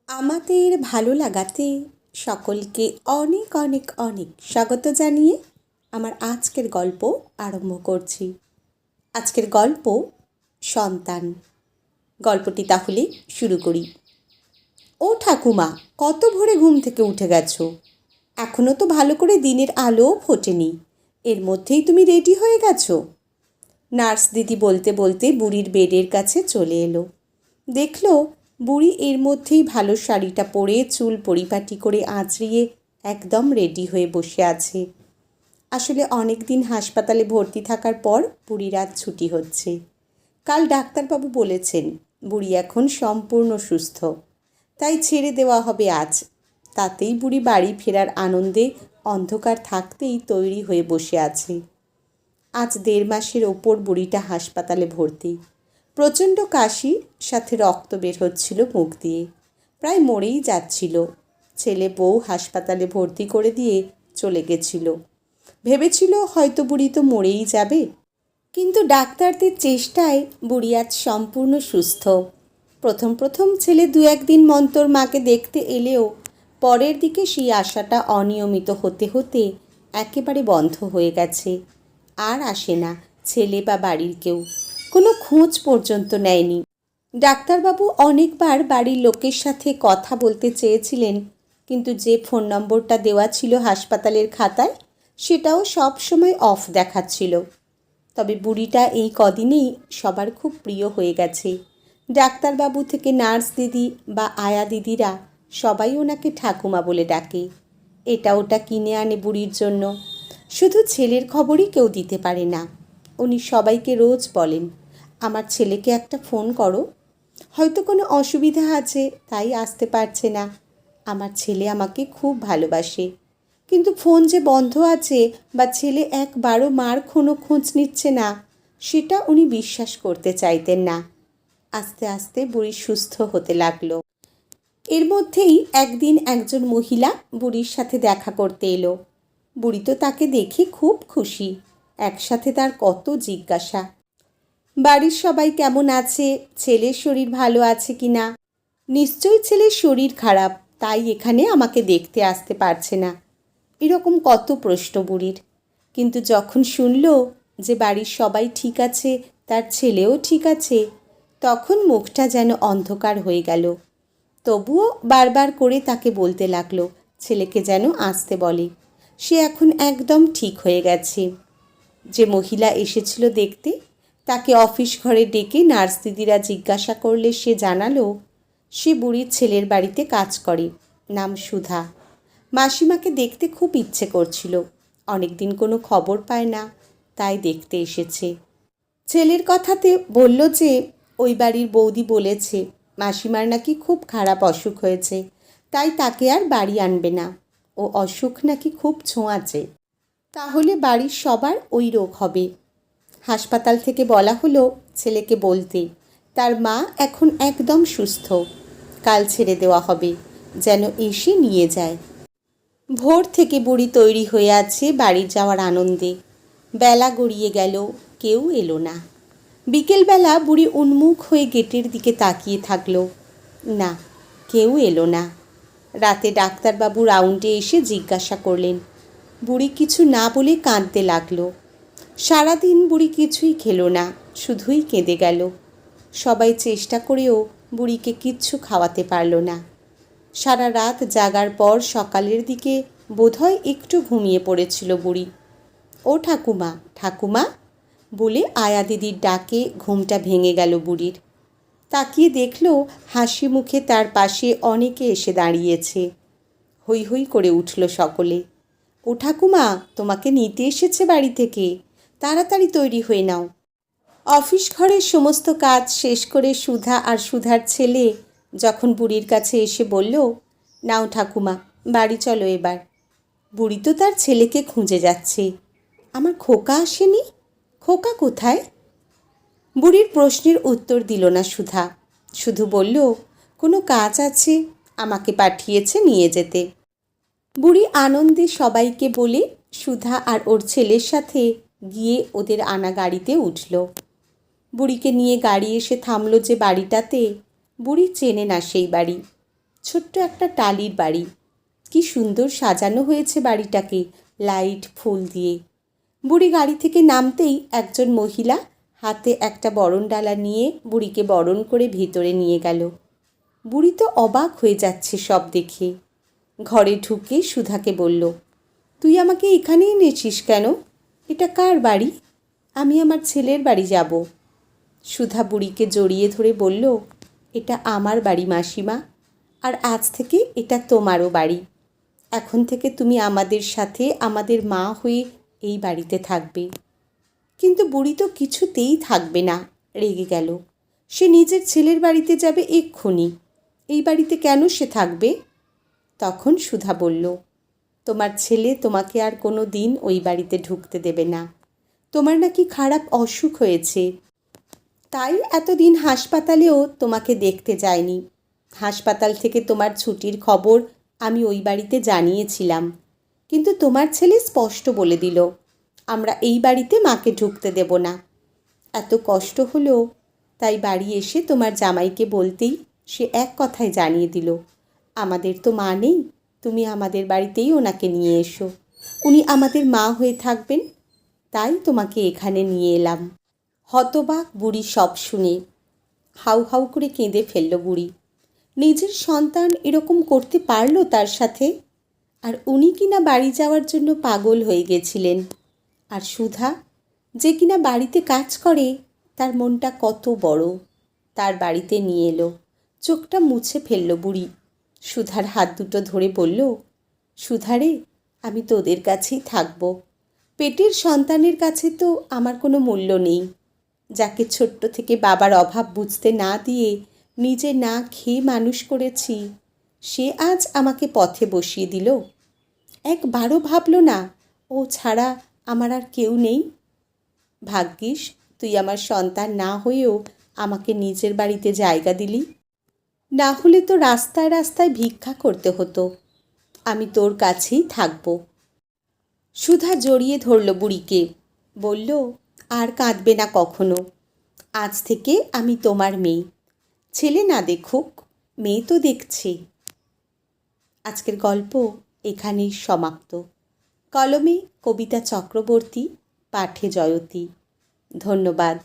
আমাদের ভালো লাগাতে সকলকে অনেক অনেক অনেক স্বাগত জানিয়ে আমার আজকের গল্প আরম্ভ করছি। আজকের গল্প সন্তান। গল্পটি তাহলে শুরু করি। ও ঠাকুমা, কত ভোরে ঘুম থেকে উঠে গেছো? এখনও তো ভালো করে দিনের আলোও ফোটেনি, এর মধ্যেই তুমি রেডি হয়ে গেছো? নার্স দিদি বলতে বলতে বুড়ির বেডের কাছে চলে এলো। দেখলো বুড়ি এর মধ্যেই ভালো শাড়িটা পরে চুল পরিপাটি করে আঁচড়িয়ে একদম রেডি হয়ে বসে আছে। আসলে অনেক দিন হাসপাতালে ভর্তি থাকার পর বুড়ির আজ ছুটি হচ্ছে। কাল ডাক্তারবাবু বলেছেন বুড়ি এখন সম্পূর্ণ সুস্থ, তাই ছেড়ে দেওয়া হবে আজ। তাতেই বুড়ি বাড়ি ফেরার আনন্দে অন্ধকার থাকতেই তৈরি হয়ে বসে আছে। আজ 1.5 মাসের ওপর বুড়িটা হাসপাতালে ভর্তি। প্রচণ্ড কাশি, সাথে রক্ত বের হচ্ছিল মুখ দিয়ে, প্রায় মরেই যাচ্ছিল। ছেলে বউ হাসপাতালে ভর্তি করে দিয়ে চলে গেছিল। ভেবেছিল হয়তো বুড়ি তো মরেই যাবে, কিন্তু ডাক্তারদের চেষ্টায় বুড়ি আজ সম্পূর্ণ সুস্থ। প্রথম প্রথম ছেলে 2-1 দিন মন্তর মাকে দেখতে এলেও পরের দিকে সেই আশাটা অনিয়মিত হতে হতে একেবারে বন্ধ হয়ে গেছে। আর আসে না ছেলে বা বাড়ির কেউ, কোনো খোঁজ পর্যন্ত নেয়নি। ডাক্তারবাবু অনেকবার বাড়ির লোকের সাথে কথা বলতে চেয়েছিলেন, কিন্তু যে ফোন নম্বরটা দেওয়া ছিল হাসপাতালের খাতায় সেটাও সব সময় অফ দেখাচ্ছিল। তবে বুড়িটা এই কদিনেই সবার খুব প্রিয় হয়ে গেছে। ডাক্তারবাবু থেকে নার্স দিদি বা আয়া দিদিরা সবাই ওনাকে ঠাকুমা বলে ডাকে। এটা ওটা কিনে আনে বুড়ির জন্য। শুধু ছেলের খবরই কেউ দিতে পারে না। উনি সবাইকে রোজ বলেন, আমার ছেলেকে একটা ফোন করো, হয়তো কোনো অসুবিধা আছে তাই আসতে পারছে না। আমার ছেলে আমাকে খুব ভালোবাসে, কিন্তু ফোন যে বন্ধ আছে বা ছেলে একবারও মার কোনো খোঁজ নিচ্ছে না, সেটা উনি বিশ্বাস করতে চাইতেন না। আস্তে আস্তে বুড়ি সুস্থ হতে লাগলো। এর মধ্যেই একদিন একজন মহিলা বুড়ির সাথে দেখা করতে এলো। বুড়ি তো তাকে দেখে খুব খুশি। একসাথে তার কত জিজ্ঞাসা, বাড়ির সবাই কেমন আছে, ছেলের শরীর ভালো আছে কি না। নিশ্চয়ই ছেলের শরীর খারাপ, তাই এখানে আমাকে দেখতে আসতে পারছে না। এরকম কত প্রশ্ন বুড়ির। কিন্তু যখন শুনল যে বাড়ির সবাই ঠিক আছে, তার ছেলেও ঠিক আছে, তখন মুখটা যেন অন্ধকার হয়ে গেল। তবুও বারবার করে তাকে বলতে লাগলো ছেলেকে যেন আসতে বলে, সে এখন একদম ঠিক হয়ে গেছে। যে মহিলা এসেছিল দেখতে, তাকে অফিস ঘরে ডেকে নার্স দিদিরা জিজ্ঞাসা করলে সে জানালো সে বুড়ির ছেলের বাড়িতে কাজ করে, নাম সুধা। মাসিমাকে দেখতে খুব ইচ্ছে করছিল, অনেক দিন কোনো খবর পায় না, তাই দেখতে এসেছে। ছেলের কথাতে বলল যে ওই বাড়ির বৌদি বলেছে মাসিমার নাকি খুব খারাপ অসুখ হয়েছে, তাই তাকে আর বাড়ি আনবে না। ও অসুখ নাকি খুব ছোঁয়াচে, তাহলে বাড়ির সবার ওই রোগ হবে। হাসপাতাল থেকে বলা হলো ছেলেকে বলতে তার মা এখন একদম সুস্থ, কাল ছেড়ে দেওয়া হবে, যেন এসে নিয়ে যায়। ভোর থেকে বুড়ি তৈরি হয়ে আছে বাড়ি যাওয়ার আনন্দে। বেলা গড়িয়ে গেল, কেউ এলো না। বিকেলবেলা বুড়ি উন্মুখ হয়ে গেটের দিকে তাকিয়ে থাকলো, না, কেউ এলো না। রাতে ডাক্তারবাবু রাউন্ডে এসে জিজ্ঞাসা করলেন। বুড়ি কিছু না বলে কাঁদতে লাগলো। সারাদিন বুড়ি কিছুই খেলো না, শুধুই কেঁদে গেল। সবাই চেষ্টা করেও বুড়িকে কিচ্ছু খাওয়াতে পারল না। সারা রাত জাগার পর সকালের দিকে বোধহয় একটু ঘুমিয়ে পড়েছিল বুড়ি। ও ঠাকুমা, ঠাকুমা বলে আয়া দিদির ডাকে ঘুমটা ভেঙে গেল বুড়ির। তাকিয়ে দেখল হাসি মুখে তার পাশে অনেকে এসে দাঁড়িয়েছে। হৈ হৈ করে উঠল সকলে। ও ঠাকুমা, তোমাকে নিতে এসেছে বাড়ি থেকে, তাড়াতাড়ি তৈরি হয়ে নাও। অফিস ঘরের সমস্ত কাজ শেষ করে সুধা আর সুধার ছেলে যখন বুড়ির কাছে এসে বলল, নাও ঠাকুমা, বাড়ি চলো এবার। বুড়ি তো তার ছেলেকে খুঁজে যাচ্ছে। আমার খোকা আসেনি, খোকা কোথায়? বুড়ির প্রশ্নের উত্তর দিল না সুধা, শুধু বলল, কোনো কাজ আছে, আমাকে পাঠিয়েছে নিয়ে যেতে। বুড়ি আনন্দে সবাইকে বলে সুধা আর ওর ছেলের সাথে গিয়ে ওদের আনা গাড়িতে উঠল। বুড়িকে নিয়ে গাড়ি এসে থামল যে বাড়িটাতে, বুড়ি চেনে না সেই বাড়ি। ছোট্ট একটা টালির বাড়ি। কি সুন্দর সাজানো হয়েছে বাড়িটাকে লাইট ফুল দিয়ে। বুড়ি গাড়ি থেকে নামতেই একজন মহিলা হাতে একটা বরণডালা নিয়ে বুড়িকে বরণ করে ভিতরে নিয়ে গেল। বুড়ি তো অবাক হয়ে যাচ্ছে সব দেখে। ঘরে ঢুকে সুধাকে বলল, তুই আমাকে এখানেই এনেছিস কেন? এটা কার বাড়ি? আমি আমার ছেলের বাড়ি যাব। সুধা বুড়িকে জড়িয়ে ধরে বলল, এটা আমার বাড়ি মাসিমা, আর আজ থেকে এটা তোমারও বাড়ি। এখন থেকে তুমি আমাদের সাথে আমাদের মা হয়ে এই বাড়িতে থাকবে। কিন্তু বুড়ি তো কিছুতেই থাকবে না, রেগে গেল। সে নিজের ছেলের বাড়িতে যাবে এক্ষুনি। এই বাড়িতে কেন সে থাকবে? তখন সুধা বলল, তোমার ছেলে তোমাকে আর কোনো দিন ওই বাড়িতে ঢুকতে দেবে না। তোমার নাকি খারাপ অসুখ হয়েছে, তাই এতদিন হাসপাতালেও তোমাকে দেখতে যায়নি। হাসপাতাল থেকে তোমার ছুটির খবর আমি ওই বাড়িতে জানিয়েছিলাম, কিন্তু তোমার ছেলে স্পষ্ট বলে দিল, আমরা এই বাড়িতে মাকে ঢুকতে দেব না। এত কষ্ট হলো, তাই বাড়ি এসে তোমার জামাইকে বলতেই সে এক কথায় জানিয়ে দিল, আমাদের তো মা নেই, তুমি আমাদের বাড়িতেই ওনাকে নিয়ে এসো, উনি আমাদের মা হয়ে থাকবেন। তাই তোমাকে এখানে নিয়ে এলাম। হতবাক বুড়ি সব শুনে হাউ হাউ করে কেঁদে ফেলল বুড়ি। নিজের সন্তান এরকম করতে পারলো তার সাথে? আর উনি কিনা বাড়ি যাওয়ার জন্য পাগল হয়ে গেছিলেন। আর সুধা, যে কিনা বাড়িতে কাজ করে, তার মনটা কত বড়, তার বাড়িতে নিয়ে এলো। চোখটা মুছে ফেলল বুড়ি। সুধার হাত দুটো ধরে বলল, সুধারে, আমি তোদের কাছেই থাকব। পেটের সন্তানের কাছে তো আমার কোনো মূল্য নেই। যাকে ছোট্ট থেকে বাবার অভাব বুঝতে না দিয়ে নিজে না খেয়ে মানুষ করেছি, সে আজ আমাকে পথে বসিয়ে দিল। একবারও ভাবল না ও ছাড়া আমার আর কেউ নেই। ভাগ্যিস তুই আমার সন্তান না হয়েও আমাকে নিজের বাড়িতে জায়গা দিলি, না হলে তো রাস্তায় রাস্তায় ভিক্ষা করতে হতো। আমি তোর কাছেই থাকব। সুধা জড়িয়ে ধরল বুড়িকে, বলল, আর কাঁদবে না কখনো। আজ থেকে আমি তোমার মেয়ে। ছেলে না দেখুক, মেয়ে তো দেখছে। আজকের গল্প এখানেই সমাপ্ত। কলমে কবিতা চক্রবর্তী, পাঠে জয়তী। ধন্যবাদ।